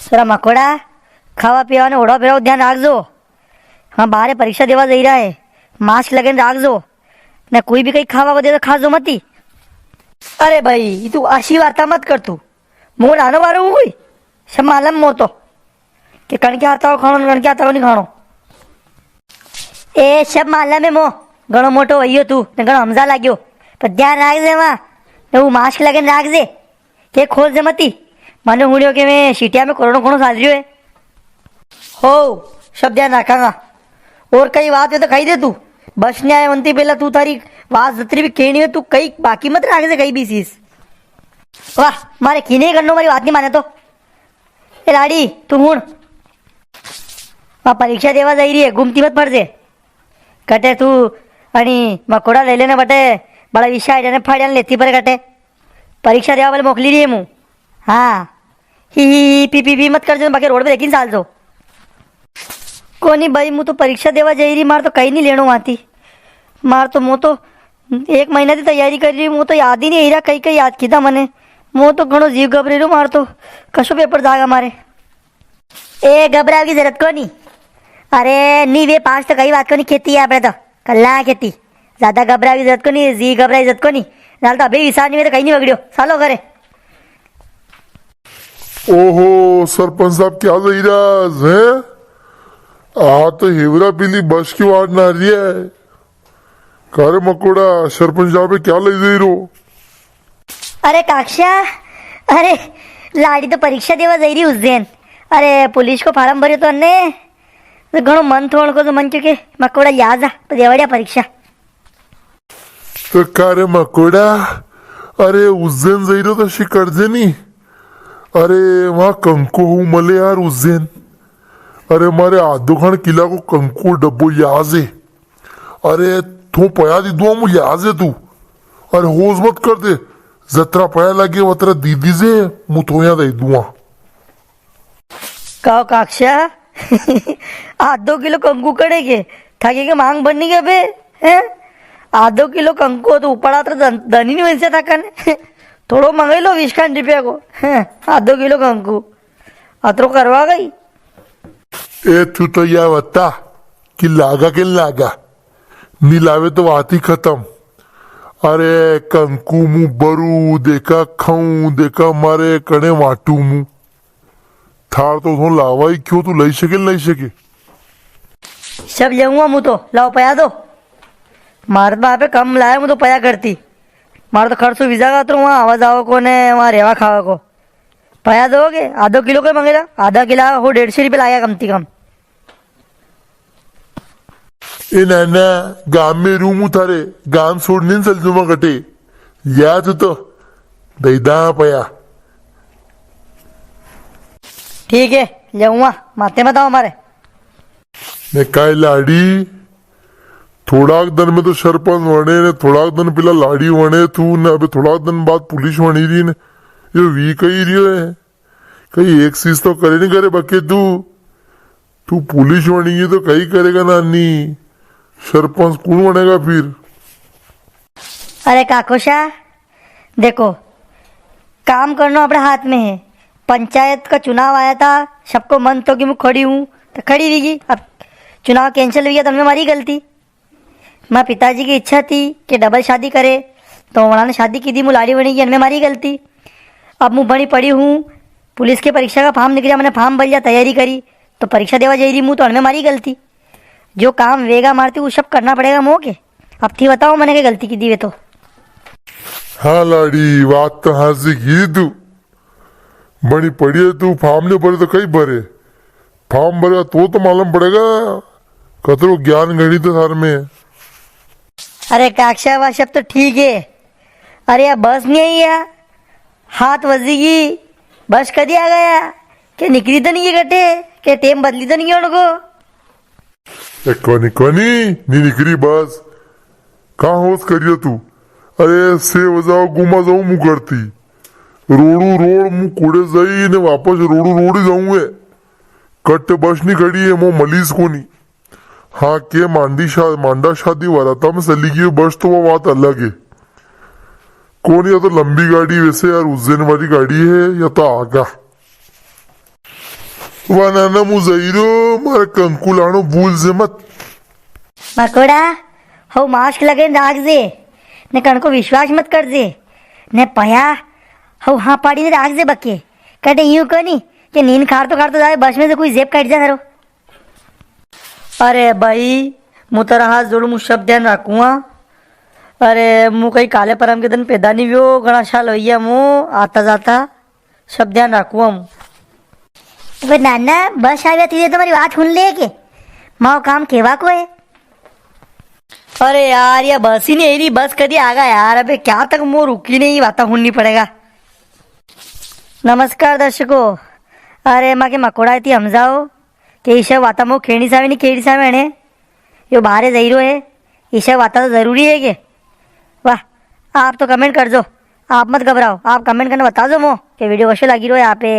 સરા મકોડા ખાવા પીવાનું ઓઢો ફેરવો ધ્યાન રાખજો. હા બારે પરીક્ષા દેવા જઈ રહ્યા હે, માસ્ક લગાવીને રાખજો ને કોઈ બી કંઈ ખાવા વધે તો ખાજો મતી. અરે ભાઈ તું આશી વાર્તા મત કરતું. મો નાનો વારો હું કોઈ માલમ મોતો કે કણકે આતાઓ ખાણો ને કણકે આતાઓ નહીં ખાણો. એ શબ માલમ મો ઘણો મોટો વહીયો તું ને ઘણો સમજા લાગ્યો, પણ ધ્યાન રાખજે એમાં એવું માસ્ક લગાવીને રાખજે કે ખોલજે મતી. મને હુણ્યો કે મેં સીટિયા में कोरोना घणो साजरियो है हो सब ध्यान रखांगा. और कई बात है तो कही दे तू बस ने आए वंती पहला तू तारी बात जतरी भी कहनी है तू कई बाकी मत रखे से कई भी चीज. वाह मारे कीने करनो मारी बात नहीं माने तो ए लाड़ी तू हुण परीक्षा देवा जाई रही है घूमती मत पड़जे कटे तू आणि मकोड़ा ले लेने बटे बड़ा विषय ने फाड़िया लेती पर कटे परीक्षा देवा वाले मोकली रही है मुँह. हाँ ही पी मत कर बाकी रोड पे देखी चाल जो कोनी भाई मुँह तो परीक्षा देवा जा रही मार तो कहीं नहीं लेनो आती मार तो मुँह तो 1 महीना की तैयारी कर रही मुँह तो याद ही नहीं रहा कहीं कहीं याद कीधा मने मुँह तो घणो जीव घबरे रू मार तो कशो पेपर जागा मारे. ए घबरा की जरूरत को नहीं. अरे नहीं वे 5 तो कई बात को नहीं खेती है अपने तो कल्ला खेती ज्यादा घबरा की जरूरत को नहीं जी घबरा की जरूरत को नहीं नाल तो अभी विचार नहीं तो कहीं नहीं बगड़ियो सालो करे. ओहो सरपंच साहब क्या लई रहा है? आ तो हेवरा पीली बस की वाट ना रही है. करे मकोड़ा सरपंच साहब पे क्या लई दे रो? अरे काक्षा अरे लाड़ी तो परीक्षा देवा जा रही उस दिन. अरे पुलिस को फार्म भरे तो अन्ने तो घणो मन थोड़ को तो मन क्योंकि मकोड़ा याद आ तो देवाड़िया परीक्षा. तो करे मकोड़ा अरे उस दिन जा रही तो शिकड़जे नहीं. अरे वहाँ कंको हूँ मले यार उस दिन. अरे मारे आदोखण किला को कंको डब्बो याद है. अरे तू पया दी दुआ मु याद है तू. अरे होश मत कर दे जतरा पया लगे वतरा दीदी से मु तो याद है दुआ. कहो काक्षा आधो किलो कंकु कड़े के थाके के मांग बननी के बे हैं. आधो किलो कंकु तो ऊपर तो धनी नहीं वैसे था कने थोड़ो मंगाई लो 20 रुपया को आधो किलो कंकु अतरो करवा गई. ए तू तो या बता कि लागा के लागा नी लावे तो बात ही खत्म. अरे कंकु मु बरू देखा खाऊं देखा मारे कने वाटू मु थार तो थो लावा ही क्यों तू लई सके सब जाऊंगा मु तो लाओ पया दो मारे वहां पे कम लाया मु तो पया करती मारे तो खर्चो वीजा का तो वहाँ आवा जाओ को ने वहाँ रेवा खावा को पया दोगे आधो किलो को मंगेगा आधा किलो हो 150 रुपये लाया कम से कम. ए नाना गांव में रूम उतारे गांव छोड़ने चल जुमा कटे याद तो दैदा पया. ठीक है जाऊंगा माते बताओ हमारे ने काय लाड़ी थोड़ाक दिन में तो सरपंच वने ने थोड़ाक दिन पहला लाड़ी वने तू ने अबे थोड़ाक दिन बाद पुलिस वनी रही ने ये वी कही रही है कहीं एक चीज तो करे नहीं करे बके तू पुलिस वनेगी तो कहीं करेगा नानी सरपंच कौन बनेगा फिर. अरे काकोशा देखो काम करना अपने हाथ में है. पंचायत का चुनाव आया था सबको मन तो कि मैं खड़ी हूँ तो खड़ी रही. अब चुनाव कैंसिल हो गया तो हमारी गलती. माँ पिताजी की इच्छा थी कि डबल शादी करे तो उन्होंने शादी की थी मुँह लाड़ी बनी की हमें हमारी गलती. अब मुँह बड़ी पड़ी हूँ पुलिस की परीक्षा का फॉर्म निकला मैंने फॉर्म भर लिया तैयारी करी तो परीक्षा देवा जा रही मुँह तो हमें हमारी गलती. जो काम वेगा मारती वो सब करना पड़ेगा मोह के. अब थी बताओ मैंने क्या गलती की दी वे तो. हाँ लाड़ी बात तो हाँ से की तू बड़ी पड़ी है तू फॉर्म नहीं भरे तो कहीं भरे फॉर्म भरेगा तो मालूम पड़ेगा कतरो ज्ञान गणित सार में. अरे काक्षा वाश अब तो ठीक है. अरे यार बस नहीं आई यार हाथ वजीगी बस कदी आ गया के निकली तो नहीं है गटे के टेम बदली तो नहीं है उनको. कोनी नहीं निकली बस कहाँ होश करियो तू. अरे से वजाओ गुमा जाऊ मु करती रोडू रोड मु कूड़े जाई ने वापस रोडू रोड ही जाऊंगे कट बस नहीं खड़ी है मो मलीस कोनी. हाँ के मांडा शादी वाला था मैं चली गई बस तो वो बात अलग है. कौन या तो लंबी गाड़ी वैसे यार उज्जैन वाली गाड़ी है या तो आगा વાનાના હું જઈ રહ્યો, મારે કંકુ લાણો ભૂલશે મત. મકોડા હવ માસ્ક લગાવીને રાખજે ને કણકો વિશ્વાસ મત કરજે ને પયા હવ હા પાડીને રાખજે બકે કટે એવું કની કે નીંદ ખાડતો ખાડતો જાય બસ में से कोई जेब काट जा थारो. अरे भाई હું તારા હાથ જોડું, હું શબ્દ ધ્યાન રાખું. હા અરે હું કઈ કાલે પરમ કે તને પેદા નહીં વ્યો, ઘણા સાલ હોય ગયા હું આતા જાતા શબ્દ ધ્યાન રાખું. આમ હવે નાના બસ આવ્યા થી તમારી વાત સુન લે કે મારું કામ કેવા કોઈ. अरे यार ये बस ही नहीं रही, बस कभी आगा यार. अबे क्या तक वो रुकी नहीं, वाता सुननी पड़ेगा. नमस्कार दर्शकों. अरे माँ के मकोड़ा थी समझाओ कि ईशा वाता मो खेड़ी सामे नहीं खेड़ी सामे ने यो बाहर जई रो है. ईशा वाता तो जरूरी है कि वाह. आप तो कमेंट कर दो, आप मत घबराओ, आप कमेंट करने बता दो मो कि वीडियो कैसे लगी रो यहाँ पे.